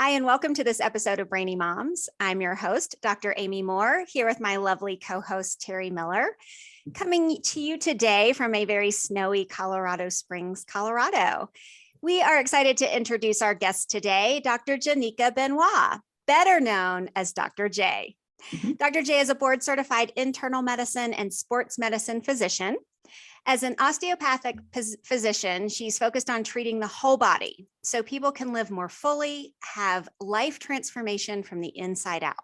Hi, and welcome to this episode of Brainy Moms. I'm your host, Dr. Amy Moore, here with my lovely co-host, Teri Miller, coming to you today from a very snowy Colorado Springs, Colorado. We are excited to introduce our guest today, Dr. Janeeka Benoit, better known as Dr. J. Dr. J is a board-certified internal medicine and sports medicine physician. As an osteopathic physician, she's focused on treating the whole body so people can live more fully, have life transformation from the inside out.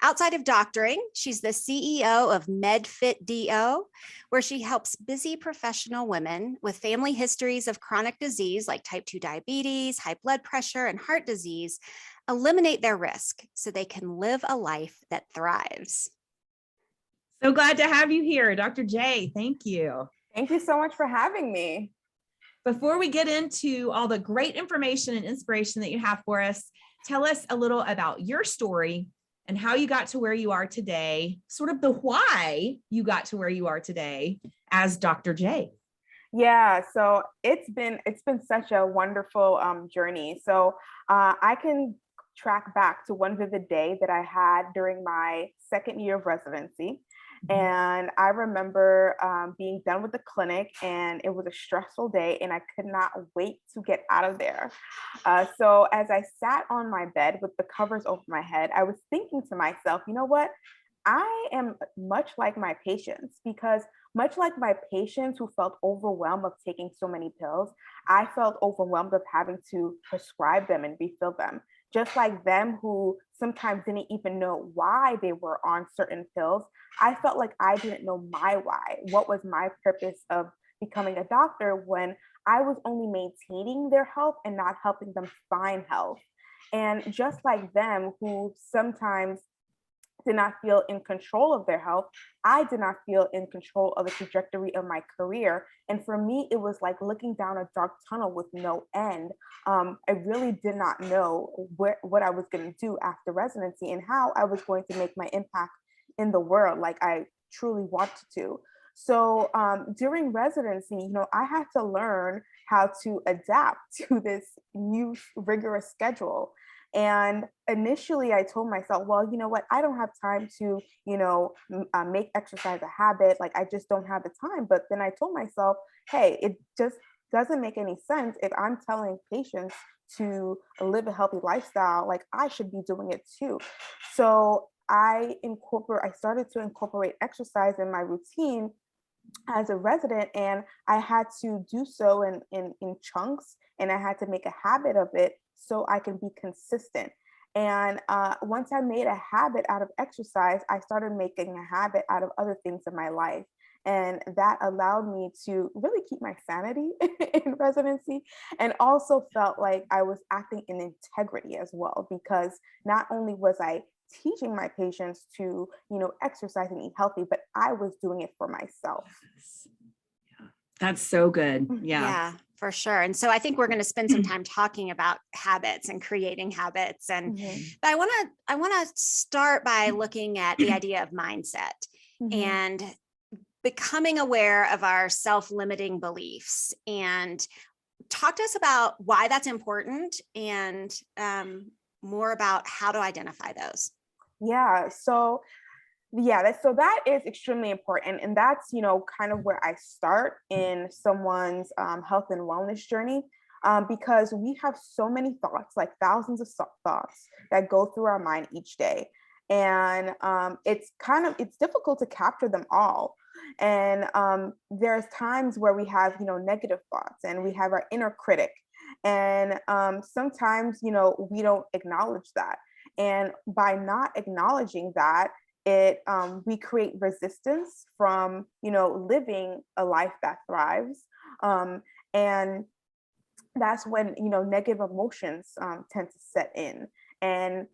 Outside of doctoring, she's the CEO of MEDFit DO, where she helps busy professional women with family histories of chronic disease like type 2 diabetes, high blood pressure, and heart disease eliminate their risk so they can live a life that thrives. So glad to have you here, Dr. J. Thank you. Thank you so much for having me. Before we get into all the great information and inspiration that you have for us, tell us a little about your story and how you got to where you are today, sort of the why you got to where you are today as Dr. J. Yeah, so it's been such a wonderful journey. So I can track back to one vivid day that I had during my second year of residency. And I remember being done with the clinic, and it was a stressful day, and I could not wait to get out of there. So as I sat on my bed with the covers over my head, I was thinking to myself, you know what? I am much like my patients, because much like my patients who felt overwhelmed of taking so many pills, I felt overwhelmed of having to prescribe them and refill them. Just like them who sometimes didn't even know why they were on certain pills, I felt like I didn't know my why. What was my purpose of becoming a doctor when I was only maintaining their health and not helping them find health? And just like them who sometimes did not feel in control of their health, I did not feel in control of the trajectory of my career. And for me, it was like looking down a dark tunnel with no end. I really did not know what I was going to do after residency and how I was going to make my impact in the world like I truly wanted to. So during residency, I had to learn how to adapt to this new rigorous schedule. And initially I told myself, well, you know what, I don't have time to, make exercise a habit. Like, I just don't have the time. But then I told myself, hey, it just doesn't make any sense if I'm telling patients to live a healthy lifestyle, like I should be doing it too. So I started to incorporate exercise in my routine as a resident, and I had to do so in chunks, and I had to make a habit of it so I can be consistent. And once I made a habit out of exercise, I started making a habit out of other things in my life. And that allowed me to really keep my sanity in residency, and also felt like I was acting in integrity as well, because not only was I teaching my patients to, exercise and eat healthy, but I was doing it for myself. Yeah, that's so good. Yeah, for sure. And so I think we're going to spend some time talking about habits and creating habits. And but I want to start by looking at the idea of mindset and becoming aware of our self-limiting beliefs, and talk to us about why that's important and more about how to identify those. Yeah. So that is extremely important. And that's, kind of where I start in someone's health and wellness journey, because we have so many thoughts, like thousands of thoughts that go through our mind each day. And it's difficult to capture them all. And there's times where we have, negative thoughts, and we have our inner critic. And sometimes, we don't acknowledge that. And by not acknowledging that, we create resistance from, living a life that thrives. And that's when, negative emotions tend to set in. And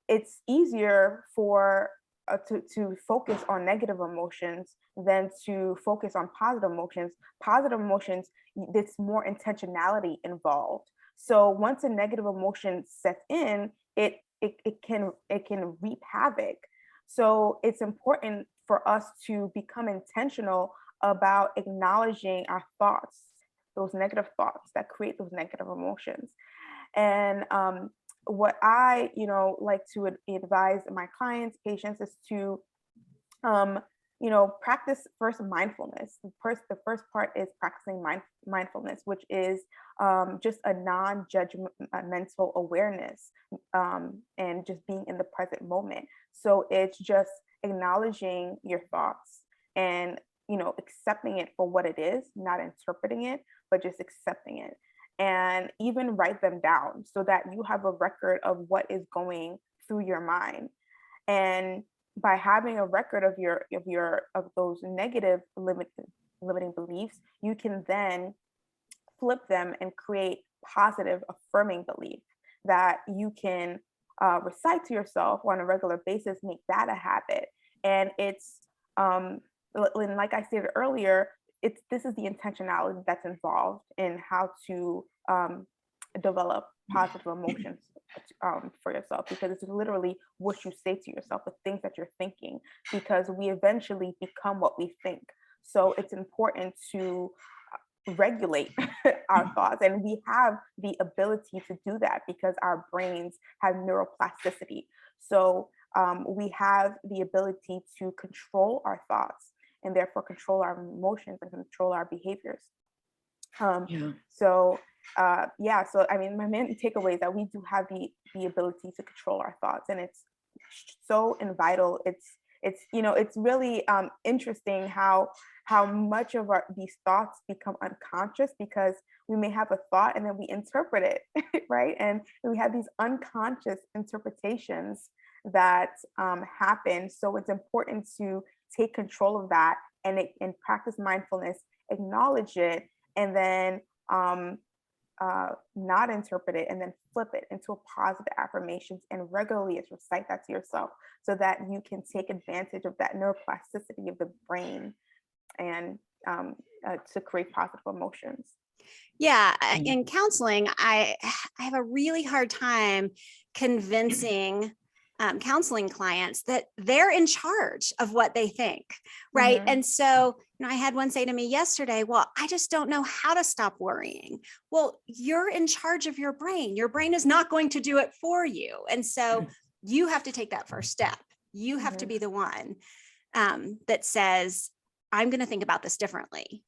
it's easier to focus on negative emotions than to focus on positive emotions. Positive emotions, there's more intentionality involved. So once a negative emotion sets in, it can reap havoc. So it's important for us to become intentional about acknowledging our thoughts, those negative thoughts that create those negative emotions. And what I, like to advise my clients, patients is to, practice first mindfulness. The first part is practicing mindfulness, which is just a non-judgmental awareness and just being in the present moment. So it's just acknowledging your thoughts and, accepting it for what it is, not interpreting it, but just accepting it. And even write them down so that you have a record of what is going through your mind. And by having a record of those negative limiting beliefs, you can then flip them and create positive affirming belief that you can recite to yourself on a regular basis, make that a habit. And it's like I stated earlier, this is the intentionality that's involved in how to develop positive emotions for yourself, because it's literally what you say to yourself, the things that you're thinking, because we eventually become what we think. So it's important to regulate our thoughts, and we have the ability to do that because our brains have neuroplasticity. So we have the ability to control our thoughts and therefore control our emotions and control our behaviors. So I mean, my main takeaway is that we do have the ability to control our thoughts, and it's so vital. It's really interesting how much of these thoughts become unconscious, because we may have a thought and then we interpret it, right? And we have these unconscious interpretations that happen. So it's important to take control of that and practice mindfulness, acknowledge it, and then not interpret it, and then flip it into a positive affirmations, and regularly recite that to yourself so that you can take advantage of that neuroplasticity of the brain and to create positive emotions. Yeah. In counseling, I have a really hard time convincing counseling clients that they're in charge of what they think, right? Mm-hmm. And so, I had one say to me yesterday, well, I just don't know how to stop worrying. Well, you're in charge of your brain. Your brain is not going to do it for you. And so you have to take that first step. You have to be the one that says, I'm going to think about this differently.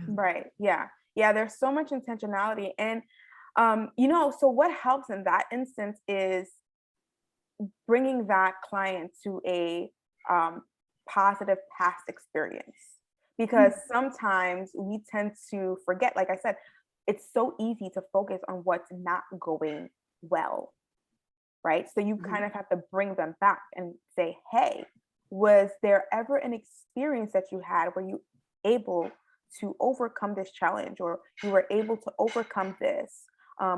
Right. Yeah. Yeah. There's so much intentionality. And, so what helps in that instance is bringing that client to a positive past experience, because sometimes we tend to forget, like I said, it's so easy to focus on what's not going well, right? So you kind of have to bring them back and say, hey, was there ever an experience that you had where you able to overcome this challenge, or you were able to overcome this,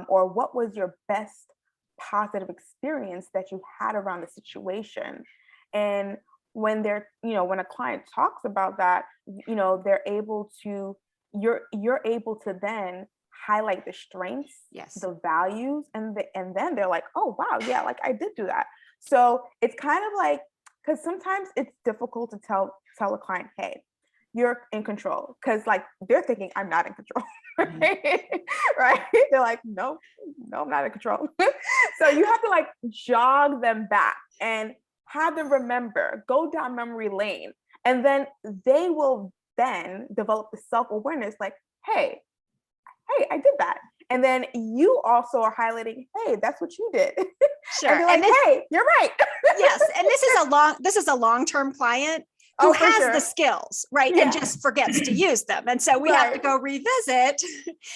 or what was your best positive experience that you had around the situation? And when when a client talks about that, they're able to, you're able to then highlight the strengths, yes, the values, and then they're like, oh wow, yeah, like I did do that. So it's kind of like, because sometimes it's difficult to tell a client, hey, you're in control, because like they're thinking I'm not in control. Right? They're like, no, I'm not in control. So you have to like jog them back and have them remember, go down memory lane, and then they will then develop the self-awareness, like, hey, I did that. And then you also are highlighting, hey, that's what you did. Sure. And you're like, hey, you're right. Yes. And this is a long-term client who has the skills, right? Yeah. And just forgets to use them. And so we have to go revisit.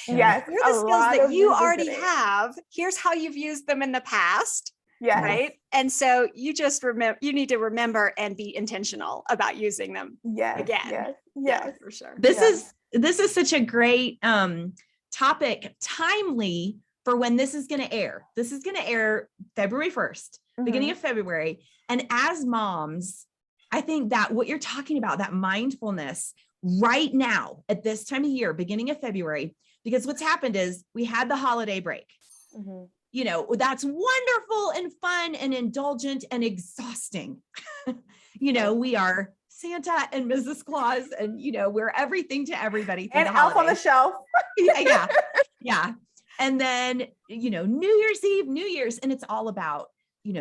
Yes. Here are the skills that you already have. Here's how you've used them in the past. Yes. Right. And so you just you need to remember and be intentional about using them. Yes. Again. Yes. Yeah, for sure. This is such a great topic, timely for when this is going to air. This is going to air February 1st, beginning of February. And as moms, I think that what you're talking about, that mindfulness right now at this time of year, beginning of February, because what's happened is we had the holiday break. That's wonderful and fun and indulgent and exhausting. We are Santa and Mrs. Claus, and we're everything to everybody. And Elf on the Shelf. Yeah. And then, New Year's Eve, New Year's, and it's all about,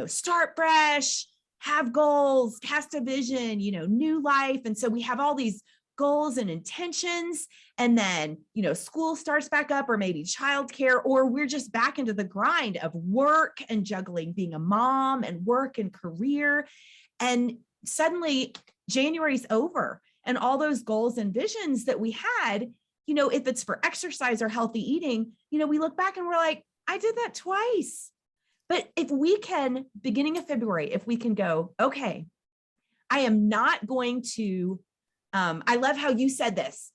start fresh, have goals, cast a vision, new life. And so we have all these goals and intentions. And then, school starts back up, or maybe childcare, or we're just back into the grind of work and juggling being a mom and work and career. And suddenly January's over, and all those goals and visions that we had, if it's for exercise or healthy eating, we look back and we're like, I did that twice. But if we can, beginning of February, if we can go, okay, I am not going to, I love how you said this,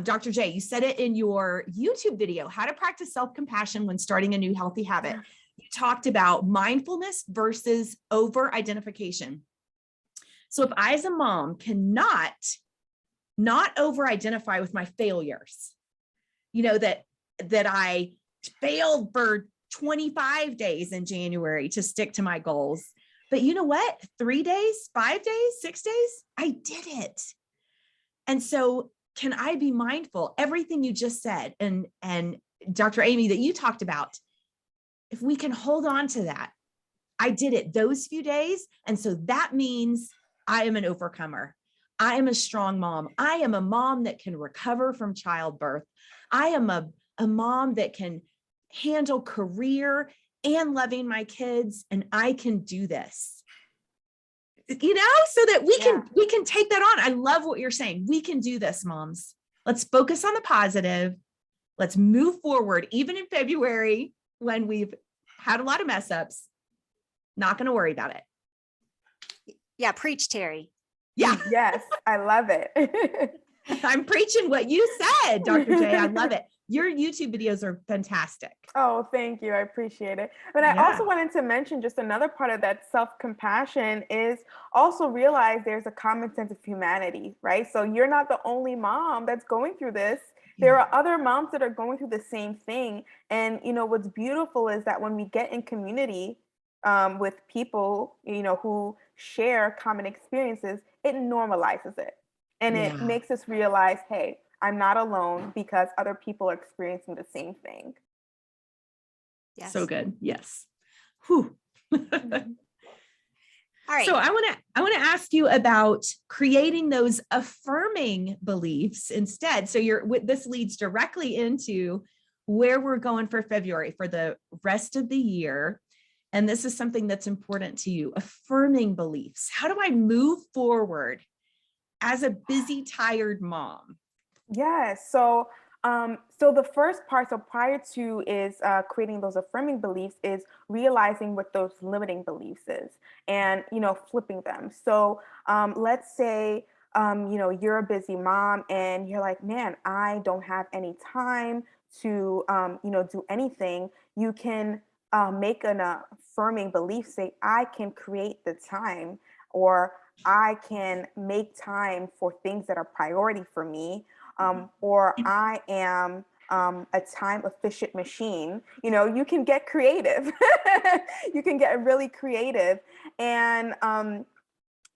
Dr. J, you said it in your YouTube video, how to practice self-compassion when starting a new healthy habit. You talked about mindfulness versus over-identification. So if I, as a mom, cannot not over-identify with my failures, that I failed for 25 days in January to stick to my goals. But you know what? 3 days, 5 days, 6 days, I did it. And so can I be mindful? Everything you just said, and Dr. Amy, that you talked about, if we can hold on to that, I did it those few days. And so that means I am an overcomer. I am a strong mom. I am a mom that can recover from childbirth. I am a mom that can handle career and loving my kids, and I can do this. So that we can take that on. I love what you're saying. We can do this, moms. Let's focus on the positive. Let's move forward, even in February when we've had a lot of mess ups. Not going to worry about it. Yeah, preach, Teri. Yeah. Yes, I love it. I'm preaching what you said, Dr. J. I love it. Your YouTube videos are fantastic. Oh, thank you. I appreciate it. But I also wanted to mention just another part of that self-compassion is also realize there's a common sense of humanity, right? So you're not the only mom that's going through this. There are other moms that are going through the same thing. And, what's beautiful is that when we get in community with people, who share common experiences, it normalizes it. And it makes us realize, hey, I'm not alone because other people are experiencing the same thing. Yes. So good. Yes. Whew. All right. So I want to ask you about creating those affirming beliefs instead. So this leads directly into where we're going for February for the rest of the year. And this is something that's important to you, affirming beliefs. How do I move forward as a busy, tired mom? Yes. So the first part, so prior to is creating those affirming beliefs is realizing what those limiting beliefs is and, flipping them. So let's say, you're a busy mom and you're like, man, I don't have any time to, do anything. You can make an affirming belief, say, I can create the time, or I can make time for things that are priority for me. Or I am a time efficient machine. You can get creative. You can get really creative. And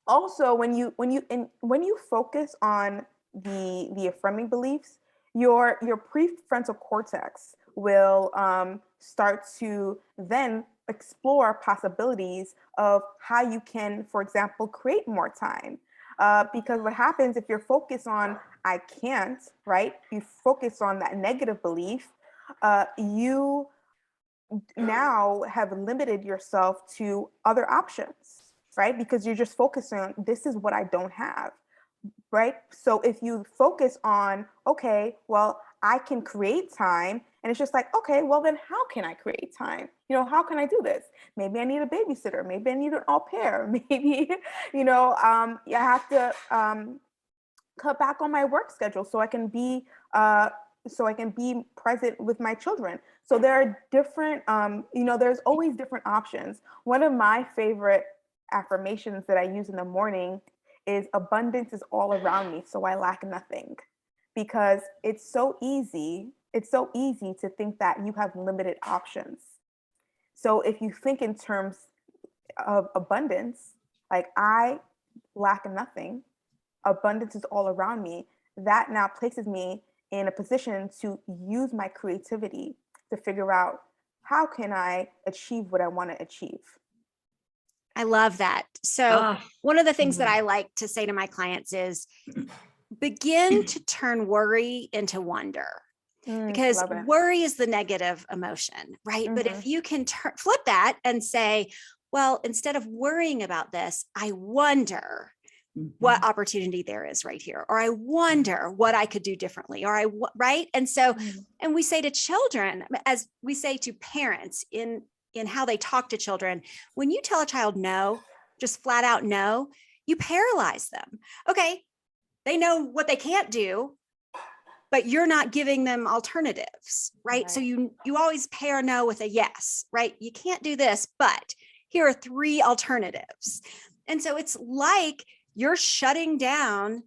also when you focus on the affirming beliefs, your prefrontal cortex will start to then explore possibilities of how you can, for example, create more time. Because what happens if you're focused on I can't, right? You focus on that negative belief, you now have limited yourself to other options, right? Because you're just focusing on this is what I don't have, right? So if you focus on, okay, well, I can create time, and it's just like, okay, well then how can I create time? How can I do this? Maybe I need a babysitter. Maybe I need an au pair. Maybe, I have to cut back on my work schedule so I can be present with my children. So there are different, there's always different options. One of my favorite affirmations that I use in the morning is abundance is all around me, so I lack nothing. Because it's so easy to think that you have limited options. So if you think in terms of abundance, like I lack nothing, abundance is all around me, that now places me in a position to use my creativity, to figure out, how can I achieve what I want to achieve? I love that. So one of the things that I like to say to my clients is begin to turn worry into wonder. Because worry is the negative emotion, right? But if you can flip that and say, well, instead of worrying about this, I wonder what opportunity there is right here, or I wonder what I could do differently, or right? And so, and we say to children, as we say to parents in how they talk to children, when you tell a child no, just flat out no, you paralyze them. Okay, they know what they can't do, but you're not giving them alternatives, right? So you always pair no with a yes, right? You can't do this, but here are 3 alternatives. And so it's like you're shutting down,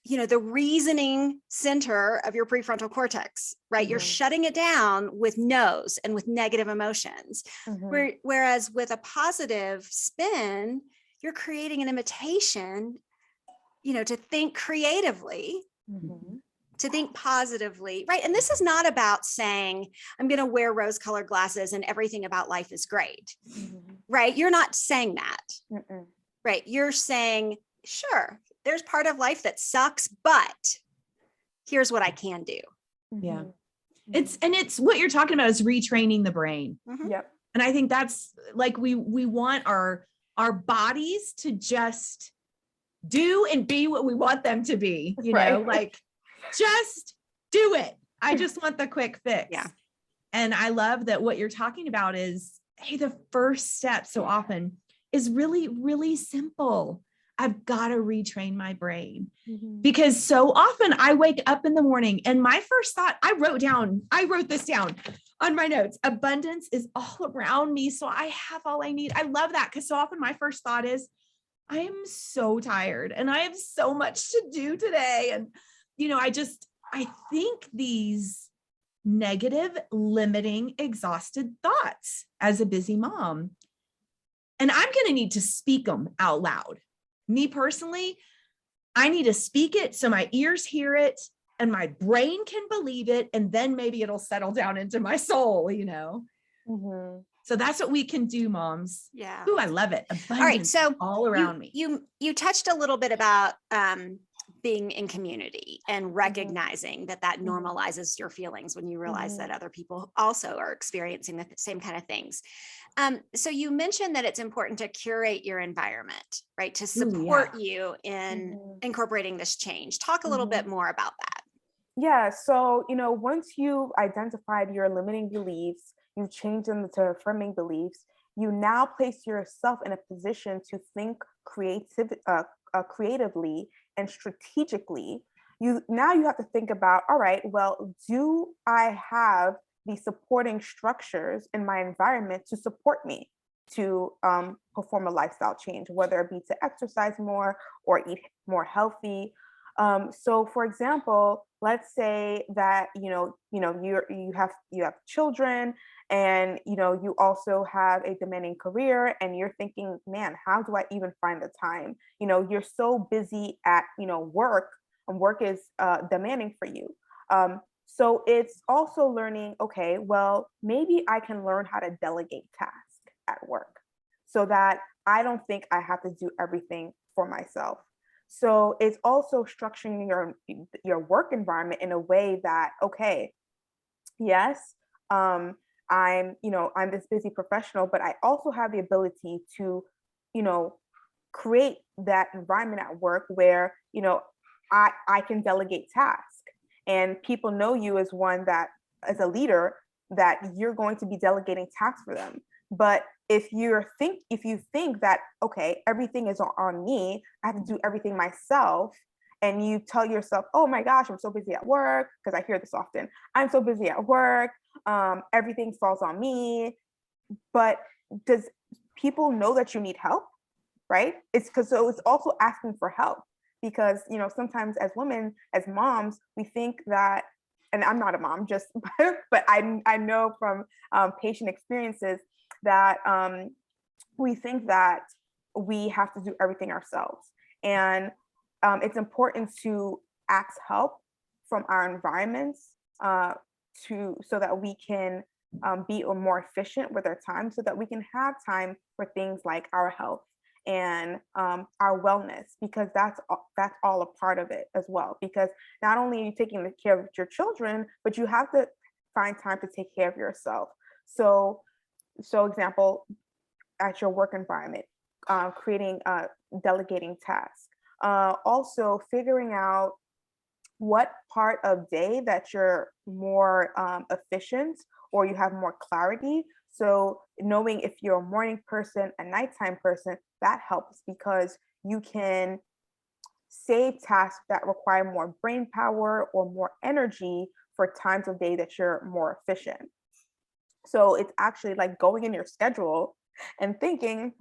the reasoning center of your prefrontal cortex, right? You're shutting it down with no's and with negative emotions. Whereas with a positive spin, you're creating an invitation, to think creatively, to think positively, right? And this is not about saying, I'm going to wear rose-colored glasses and everything about life is great, right? You're not saying that, right? You're saying, sure, there's part of life that sucks, but here's what I can do. Yeah. It's what you're talking about is retraining the brain. Yep. And I think that's like, we want our bodies to just do and be what we want them to be, like, just do it. I just want the quick fix. Yeah. And I love that what you're talking about is, hey, the first step so often is really, really simple. I've got to retrain my brain because so often I wake up in the morning and my first thought, I wrote this down on my notes. Abundance is all around me. So I have all I need. I love that because so often my first thought is, I am so tired and I have so much to do today. And I think these negative, limiting, exhausted thoughts as a busy mom, and I'm going to need to speak them out loud. Me personally, I need to speak it so my ears hear it and my brain can believe it. And then maybe it'll settle down into my soul, So that's what we can do, moms. Yeah. Ooh, I love it. Abundance all right. So all around me. You touched a little bit about being in community and recognizing that normalizes your feelings when you realize that other people also are experiencing the same kind of things. So you mentioned that it's important to curate your environment, right? To support you in incorporating this change. Talk a little bit more about that. Yeah. So, once you've identified your limiting beliefs, you've changed them to affirming beliefs, you now place yourself in a position to think creatively and strategically. You have to think about, all right, well, do I have the supporting structures in my environment to support me to perform a lifestyle change, whether it be to exercise more or eat more healthy. So for example, let's say that, you have children and, you also have a demanding career and you're thinking, man, how do I even find the time? You're so busy at, work, and work is demanding for you. So it's also learning, okay, well, maybe I can learn how to delegate tasks at work so that I don't think I have to do everything for myself. So it's also structuring your work environment in a way that, okay, yes, I'm this busy professional, but I also have the ability to, create that environment at work where, I can delegate tasks and people know you as one that, as a leader, that you're going to be delegating tasks for them. But if you think that, okay, everything is on me, I have to do everything myself, and you tell yourself, oh my gosh, I'm so busy at work, because I hear this often, I'm so busy at work, everything falls on me. But does people know that you need help, right? It's also asking for help, because, sometimes as women, as moms, we think that, and I'm not a mom, but I know from patient experiences that we think that we have to do everything ourselves. And it's important to ask help from our environments so that we can be more efficient with our time, so that we can have time for things like our health and our wellness, because that's all a part of it as well. Because not only are you taking care of your children, but you have to find time to take care of yourself. So example, at your work environment, creating delegating tasks, also figuring out what part of day that you're more efficient or you have more clarity. So knowing if you're a morning person, a nighttime person, that helps, because you can save tasks that require more brain power or more energy for times of day that you're more efficient. So it's actually like going in your schedule and thinking,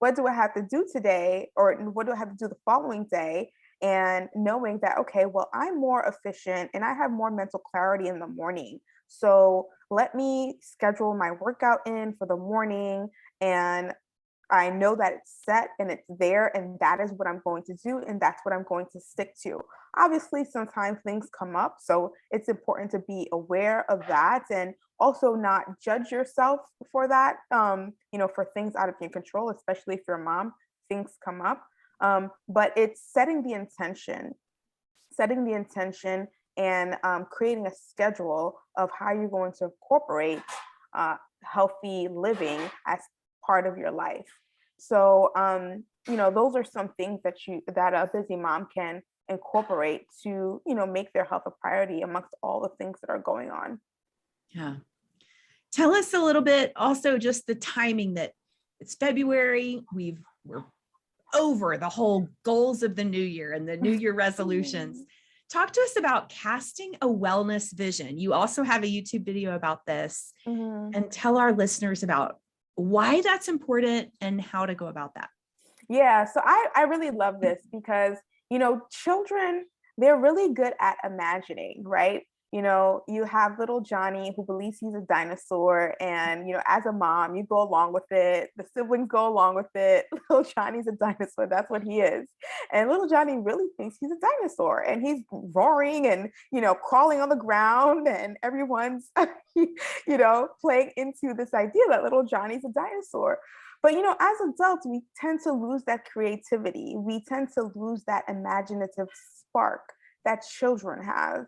what do I have to do today? Or what do I have to do the following day? And knowing that, okay, well, I'm more efficient and I have more mental clarity in the morning. So let me schedule my workout in for the morning, and I know that it's set and it's there, and that is what I'm going to do, and that's what I'm going to stick to. Obviously, sometimes things come up, so it's important to be aware of that, and also not judge yourself for that, for things out of your control, especially if you're a mom, things come up. But it's setting the intention and creating a schedule of how you're going to incorporate healthy living as part of your life. So, those are some things that a busy mom can incorporate to, make their health a priority amongst all the things that are going on. Yeah. Tell us a little bit also just the timing, that it's February. We're over the whole goals of the new year and the new year resolutions. Talk to us about casting a wellness vision. You also have a YouTube video about this, and tell our listeners about why that's important and how to go about that. Yeah, so I really love this because, children, they're really good at imagining, right? You have little Johnny who believes he's a dinosaur, and, as a mom, you go along with it. The siblings go along with it. Little Johnny's a dinosaur. That's what he is. And little Johnny really thinks he's a dinosaur, and he's roaring and, crawling on the ground, and everyone's, playing into this idea that little Johnny's a dinosaur. But, as adults, we tend to lose that creativity. We tend to lose that imaginative spark that children have.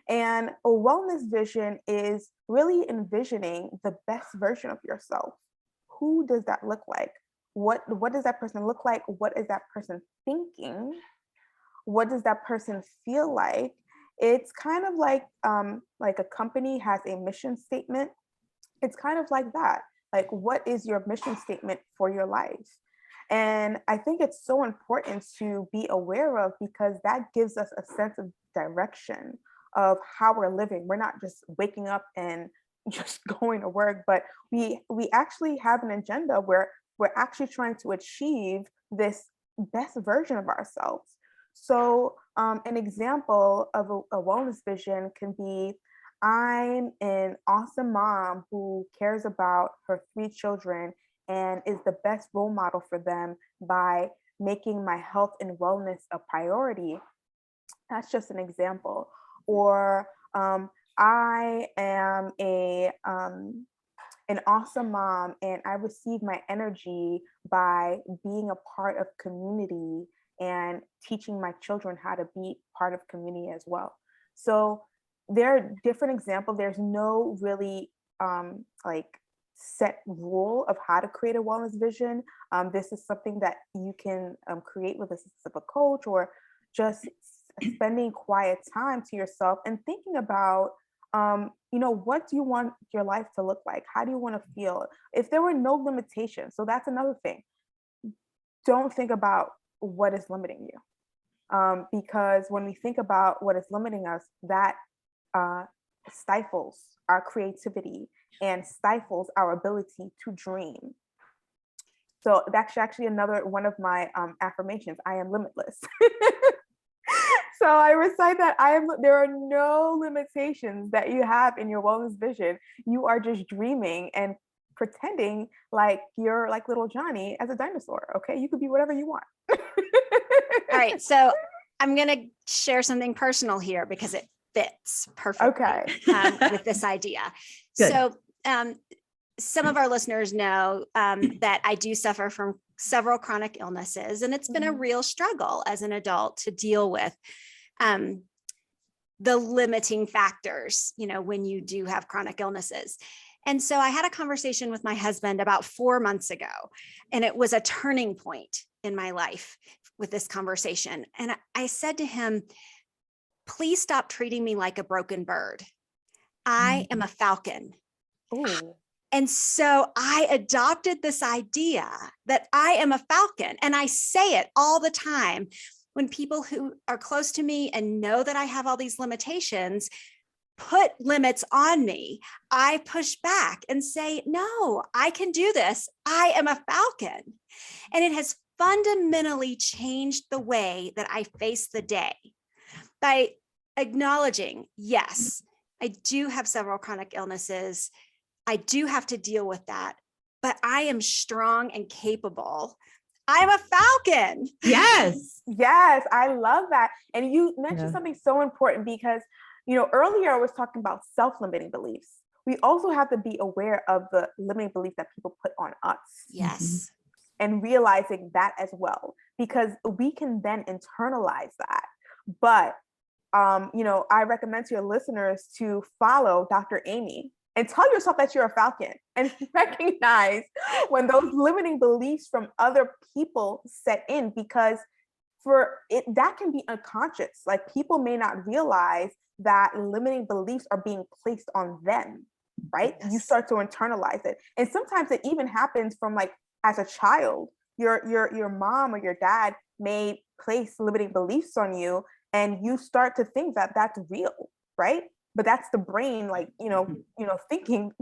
And a wellness vision is really envisioning the best version of yourself. Who does that look like? What does that person look like? What is that person thinking? What does that person feel like? It's kind of like a company has a mission statement. It's kind of like that. Like, what is your mission statement for your life? And I think it's so important to be aware of, because that gives us a sense of direction of how we're living. We're not just waking up and just going to work, but we actually have an agenda where we're actually trying to achieve this best version of ourselves. So an example of a wellness vision can be, I'm an awesome mom who cares about her 3 children and is the best role model for them by making my health and wellness a priority. That's just an example. Or I am an awesome mom, and I receive my energy by being a part of community and teaching my children how to be part of community as well. So there are different examples. There's no really set rule of how to create a wellness vision. This is something that you can create with a specific coach, or just spending quiet time to yourself and thinking about, what do you want your life to look like? How do you want to feel? If there were no limitations, so that's another thing. Don't think about what is limiting you. Because when we think about what is limiting us, that stifles our creativity and stifles our ability to dream. So that's actually another one of my affirmations. I am limitless. So I recite that there are no limitations that you have in your wellness vision. You are just dreaming and pretending like you're like little Johnny as a dinosaur. Okay, you could be whatever you want. All right, so I'm going to share something personal here, because fits perfectly with this idea. Good. So some of our listeners know that I do suffer from several chronic illnesses, and it's been a real struggle as an adult to deal with the limiting factors, when you do have chronic illnesses. And so I had a conversation with my husband about 4 months ago, and it was a turning point in my life with this conversation. And I said to him, please stop treating me like a broken bird. I am a falcon. Ooh. And so I adopted this idea that I am a falcon, and I say it all the time when people who are close to me and know that I have all these limitations put limits on me. I push back and say, no, I can do this. I am a falcon. And it has fundamentally changed the way that I face the day by acknowledging, yes, I do have several chronic illnesses. I do have to deal with that, but I am strong and capable. I'm a falcon. Yes. Yes, I love that. And you mentioned something so important because, earlier I was talking about self-limiting beliefs. We also have to be aware of the limiting beliefs that people put on us. Yes. And realizing that as well, because we can then internalize that. But, I recommend to your listeners to follow Dr. Amy and tell yourself that you're a falcon and recognize when those limiting beliefs from other people set in, because that can be unconscious. Like, people may not realize that limiting beliefs are being placed on them, right? Yes. You start to internalize it. And sometimes it even happens from, like, as a child, your mom or your dad may place limiting beliefs on you, and you start to think that that's real, right? But that's the brain, like, thinking,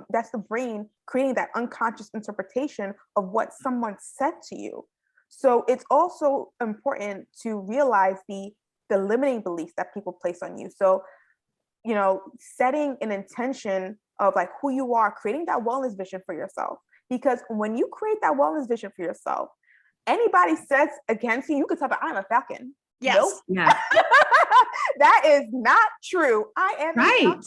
that's the brain creating that unconscious interpretation of what someone said to you. So it's also important to realize the limiting beliefs that people place on you. So, setting an intention of, like, who you are, creating that wellness vision for yourself. Because when you create that wellness vision for yourself, anybody says against you, you can tell them, I'm a falcon. Yes. Nope. Yeah. That is not true. I am a falcon.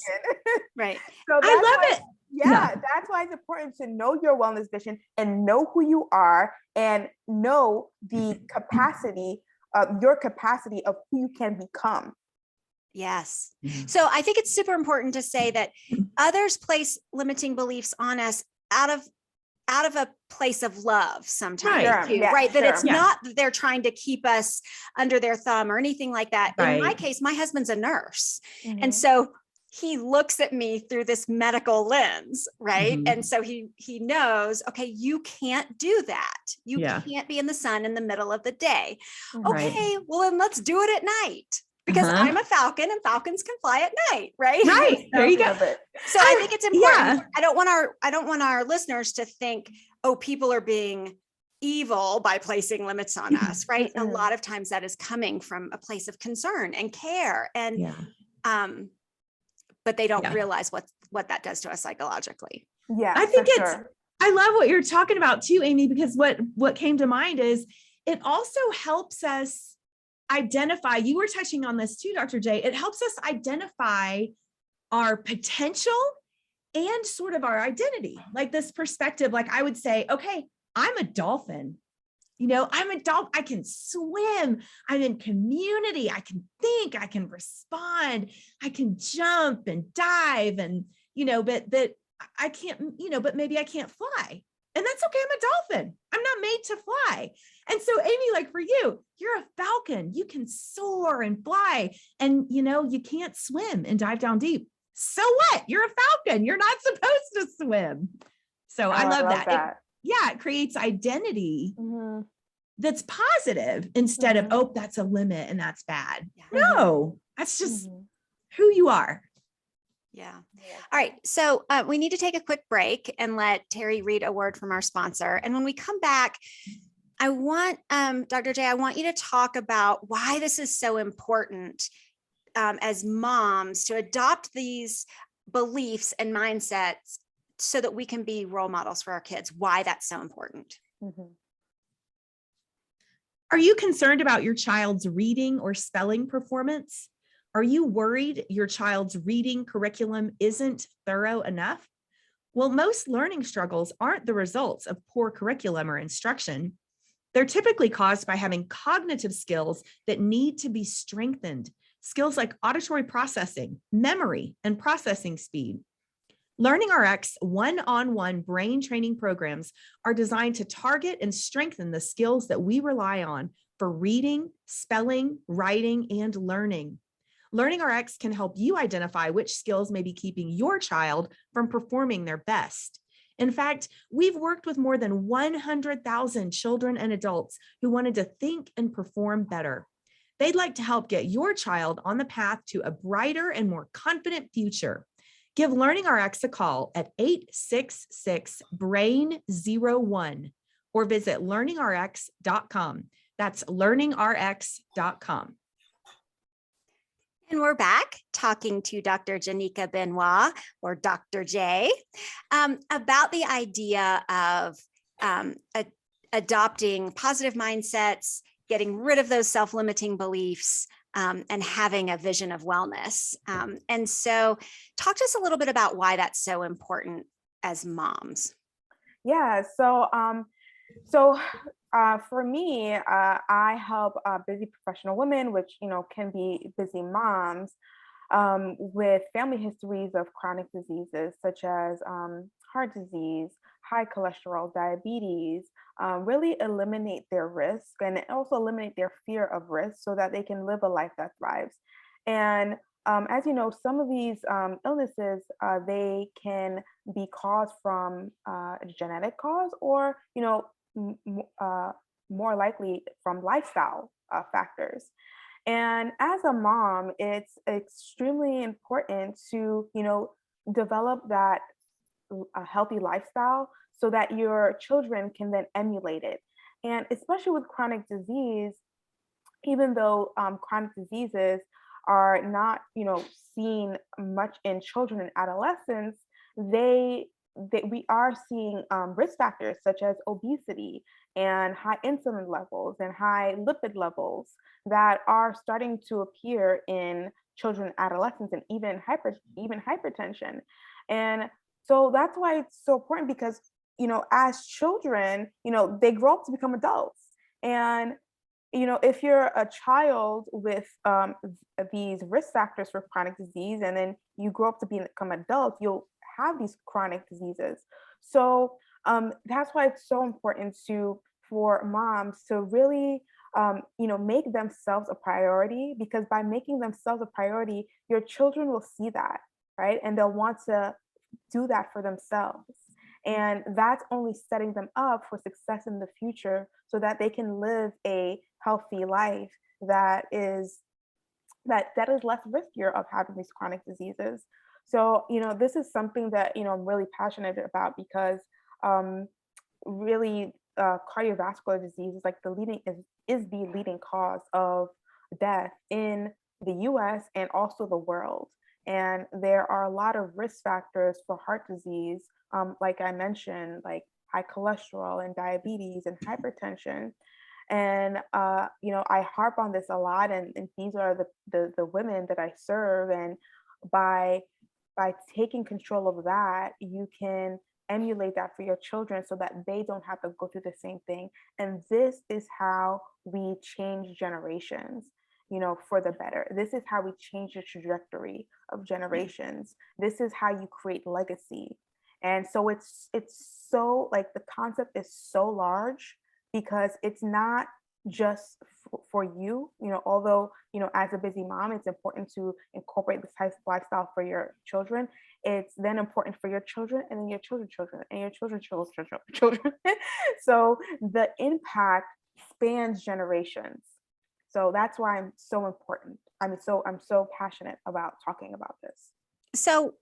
Right. So I love it. Yeah, that's why it's important to know your wellness vision and know who you are and know the capacity your capacity of who you can become. Yes. Mhm. So I think it's super important to say that others place limiting beliefs on us out of a place of love sometimes, Right. too, Yeah, right? That it's sure. not that they're trying to keep us under their thumb or anything like that. In my Right. case, my husband's a nurse. Mhm. And so he looks at me through this medical lens, right? Mhm. And so he knows, okay, you can't do that. You Yeah. can't be in the sun in the middle of the day. Right. Okay, well then let's do it at night, because Uh-huh. I'm a falcon and falcons can fly at night, right? Right. There you go. Love it. So I think it's important. Yeah. I don't want our listeners to think, oh, people are being evil by placing limits on us, right? A lot of times that is coming from a place of concern and care, and but they don't realize what that does to us psychologically. Yeah, I think sure. I love what you're talking about too, Amy, because what came to mind is it also helps us identify, you were touching on this too, Dr. J, it helps us identify our potential and sort of our identity, like this perspective. Like, I would say, okay, I'm a dolphin. I'm a dolphin. I can swim. I'm in community. I can think. I can respond. I can jump and dive, and but I can't. But maybe I can't fly, and that's okay. I'm a dolphin. I'm not made to fly. And so, Amy, like for you, you're a falcon. You can soar and fly, and you can't swim and dive down deep. So what? You're a falcon. You're not supposed to swim. So I love that. It creates identity that's positive instead of, oh, that's a limit and that's bad. No, that's just who you are. Yeah. All right. So we need to take a quick break and let Teri read a word from our sponsor. And when we come back, I want, Dr. J, I want you to talk about why this is so important as moms to adopt these beliefs and mindsets so that we can be role models for our kids, why that's so important. Are you concerned about your child's reading or spelling performance? Are you worried your child's reading curriculum isn't thorough enough? Well, most learning struggles aren't the results of poor curriculum or instruction. They're typically caused by having cognitive skills that need to be strengthened, skills like auditory processing, memory, and processing speed. Learning RX one-on-one brain training programs are designed to target and strengthen the skills that we rely on for reading, spelling, writing, and learning. Learning RX can help you identify which skills may be keeping your child from performing their best. In fact, we've worked with more than 100,000 children and adults who wanted to think and perform better. They'd like to help get your child on the path to a brighter and more confident future. Give Learning RX a call at 866-BRAIN-01 or visit learningrx.com. That's learningrx.com. And we're back talking to Dr. Janeeka Benoit, or Dr. J, about the idea of adopting positive mindsets, getting rid of those self-limiting beliefs, and having a vision of wellness. And so talk to us a little bit about why that's so important as moms. Yeah, for me, I help busy professional women, which can be busy moms, with family histories of chronic diseases such as heart disease, high cholesterol, diabetes, really eliminate their risk and also eliminate their fear of risk so that they can live a life that thrives. And as you know, some of these illnesses, they can be caused from a genetic cause or, more likely from lifestyle factors. And as a mom, it's extremely important to, develop that healthy lifestyle so that your children can then emulate it. And especially with chronic disease, even though chronic diseases are not, seen much in children and adolescents, we are seeing risk factors such as obesity and high insulin levels and high lipid levels that are starting to appear in children and adolescents, and even hypertension. And so that's why it's so important, because as children, they grow up to become adults. And if you're a child with these risk factors for chronic disease, and then you grow up to become adult, you'll have these chronic diseases. So that's why it's so important for moms to really make themselves a priority, because by making themselves a priority, your children will see that, right? And they'll want to do that for themselves. And that's only setting them up for success in the future so that they can live a healthy life that is less riskier of having these chronic diseases. So, this is something that, I'm really passionate about, because really cardiovascular disease is like is the leading cause of death in the US and also the world. And there are a lot of risk factors for heart disease, like I mentioned, like high cholesterol and diabetes and hypertension. And I harp on this a lot, and these are the women that I serve. And by taking control of that, you can emulate that for your children so that they don't have to go through the same thing. And this is how we change generations, for the better. This is how we change the trajectory of generations. This is how you create legacy. And so it's so, like, the concept is so large, because it's not just for you, although, as a busy mom, it's important to incorporate this type of lifestyle for your children. It's then important for your children, and then your children's children, and your children's children. So the impact spans generations. So that's why I'm so important. I'm so passionate about talking about this. So,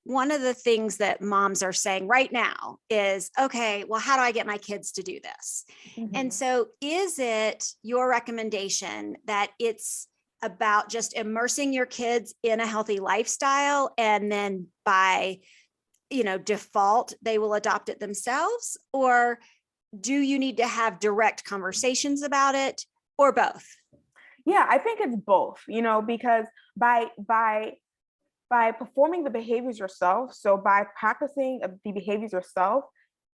one of the things that moms are saying right now is, okay, well, how do I get my kids to do this? Mm-hmm. And so is it your recommendation that it's about just immersing your kids in a healthy lifestyle, and then by, default, they will adopt it themselves? Or do you need to have direct conversations about it, or both? Yeah, I think it's both, because by performing the behaviors yourself, so by practicing the behaviors yourself,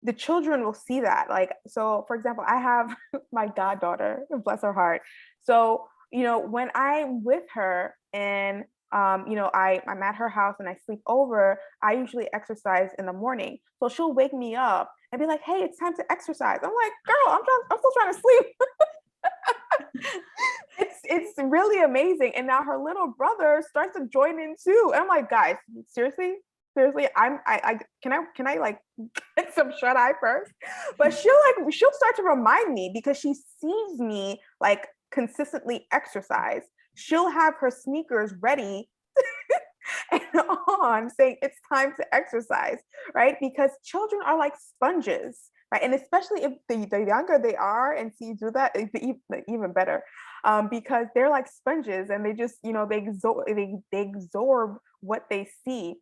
the children will see that. Like, so for example, I have my goddaughter, bless her heart. So, when I'm with her and I'm at her house and I sleep over, I usually exercise in the morning. So she'll wake me up and be like, "Hey, it's time to exercise." I'm like, "Girl, I'm still trying to sleep." It's really amazing. And now her little brother starts to join in too. And I'm like, "Guys, seriously, can I like get some shut eye first?" But she'll start to remind me because she sees me like consistently exercise. She'll have her sneakers ready and on saying it's time to exercise, right? Because children are like sponges, right? And especially if the younger they are and see you do that, even better, because they're like sponges and they just, they absorb what they see.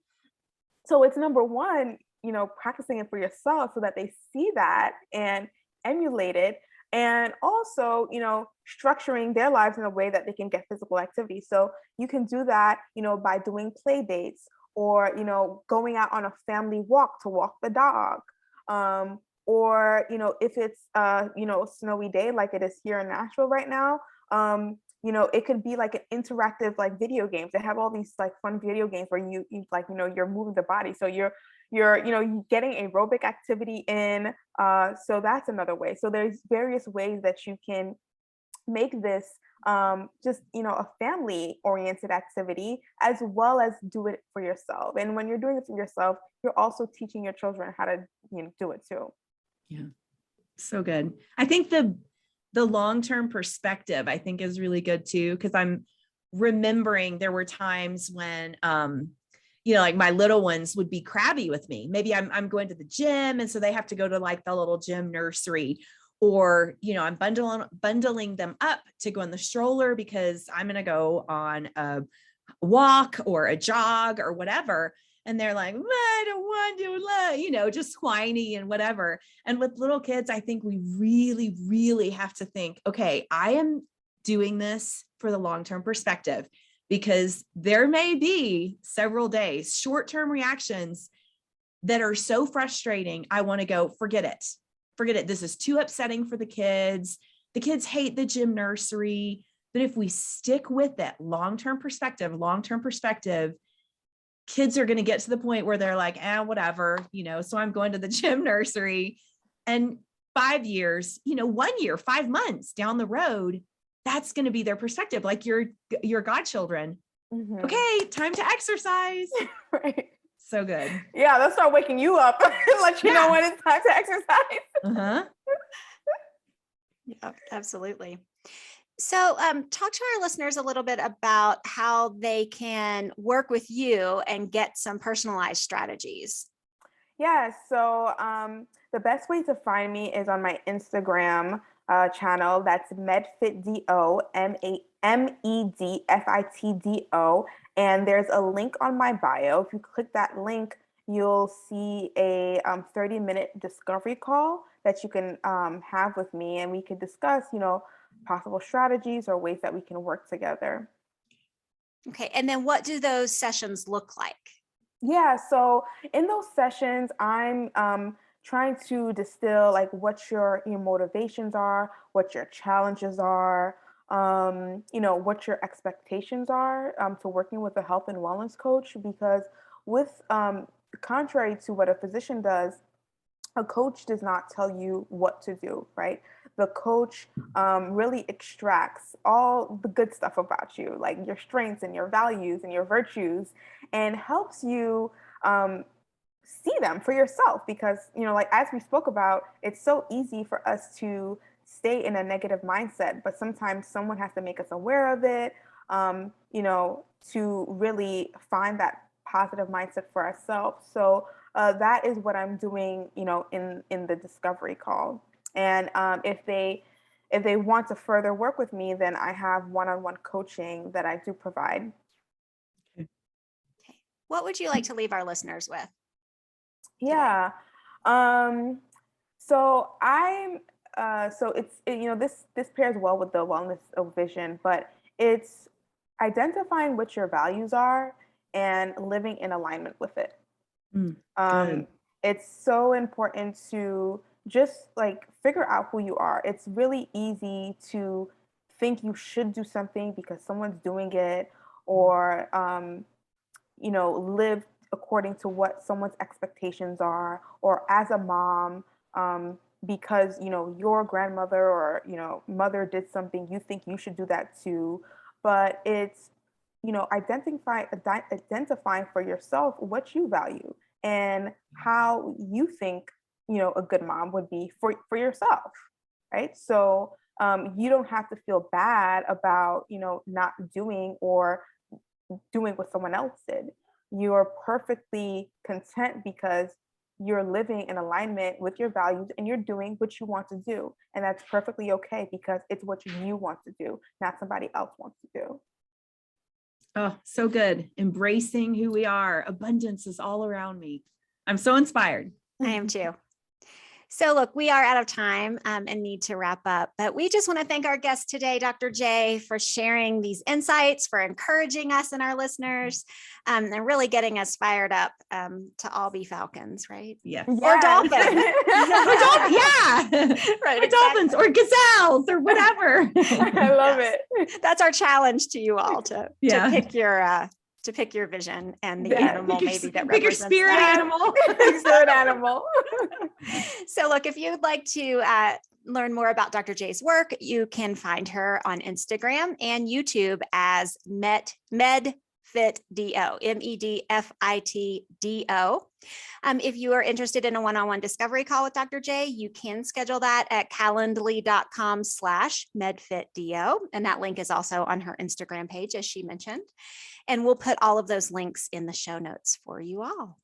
So it's number one, practicing it for yourself so that they see that and emulate it. And also, structuring their lives in a way that they can get physical activity. So you can do that, by doing play dates or, going out on a family walk to walk the dog. Or, if it's, a snowy day like it is here in Nashville right now, it could be like an interactive like video games. They have all these like fun video games where you like, you're moving the body. So you're getting aerobic activity in. So that's another way. So there's various ways that you can make this just, a family oriented activity as well as do it for yourself. And when you're doing it for yourself, you're also teaching your children how to, do it too. Yeah. So good. I think the long-term perspective, I think, is really good too. Cause I'm remembering there were times when, like my little ones would be crabby with me. Maybe I'm going to the gym. And so they have to go to like the little gym nursery, or, I'm bundling them up to go in the stroller because I'm going to go on a walk or a jog or whatever. And they're like, I don't want to, just whiny and whatever. And with little kids, I think we really, really have to think, okay, I am doing this for the long-term perspective, because there may be several days, short-term reactions that are so frustrating. I want to go, forget it. This is too upsetting for the kids. The kids hate the gym nursery. But if we stick with that long-term perspective, kids are going to get to the point where they're like, whatever, so I'm going to the gym nursery. And 5 years, 1 year, 5 months down the road, that's going to be their perspective. Like your godchildren. Mm-hmm. Okay, time to exercise. Right. So good. Yeah, they'll start waking you up and let you know when it's time to exercise. Uh-huh. Yeah, absolutely. So talk to our listeners a little bit about how they can work with you and get some personalized strategies. Yeah, so the best way to find me is on my Instagram channel. That's MEDFit DO, MEDFit DO. And there's a link on my bio. If you click that link, you'll see a 30-minute discovery call that you can have with me, and we could discuss, possible strategies or ways that we can work together. Okay. And then what do those sessions look like? Yeah. So in those sessions, I'm trying to distill like what your motivations are, what your challenges are, what your expectations are to working with a health and wellness coach, because with contrary to what a physician does, a coach does not tell you what to do, right? The coach really extracts all the good stuff about you, like your strengths and your values and your virtues, and helps you see them for yourself. Because, like as we spoke about, it's so easy for us to stay in a negative mindset, but sometimes someone has to make us aware of it, to really find that positive mindset for ourselves. So that is what I'm doing, in the discovery call. And if they want to further work with me, then I have one-on-one coaching that I do provide. Okay. What would you like to leave our listeners with? Yeah. So I'm, so it's, this pairs well with the wellness vision, but it's identifying what your values are and living in alignment with it. Good. It's so important to just like figure out who you are. It's really easy to think you should do something because someone's doing it, or live according to what someone's expectations are, or as a mom, because your grandmother or mother did something, you think you should do that too. But it's identifying for yourself what you value and how you think a good mom would be for yourself, right? So you don't have to feel bad about not doing or doing what someone else did. You're perfectly content because you're living in alignment with your values and you're doing what you want to do. And that's perfectly okay because it's what you want to do, not somebody else wants to do. Oh, so good. Embracing who we are. Abundance is all around me. I'm so inspired. I am too. So look, we are out of time and need to wrap up, but we just want to thank our guest today, Dr. J, for sharing these insights, for encouraging us and our listeners, and really getting us fired up to all be falcons, right? Yes. Or dolphins. Yeah. Right. Or dolphins or gazelles or whatever. I love it. That's our challenge to you all to pick your vision and the Yeah. animal maybe that pick your represents spirit that. animal. Spirit animal. So look, if you'd like to learn more about Dr. J's work, you can find her on Instagram and YouTube as MEDFit DO, MEDFIT DO. If you are interested in a one-on-one discovery call with Dr. J, you can schedule that at calendly.com/medfitdo. And that link is also on her Instagram page, as she mentioned. And we'll put all of those links in the show notes for you all.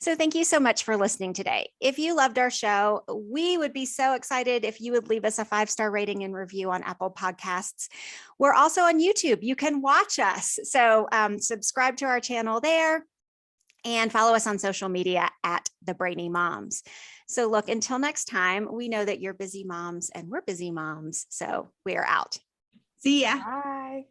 So thank you so much for listening today. If you loved our show, we would be so excited if you would leave us a 5-star rating and review on Apple Podcasts. We're also on YouTube. You can watch us. So subscribe to our channel there and follow us on social media at the Brainy Moms. So look, until next time, we know that you're busy moms and we're busy moms. So we are out. See ya. Bye.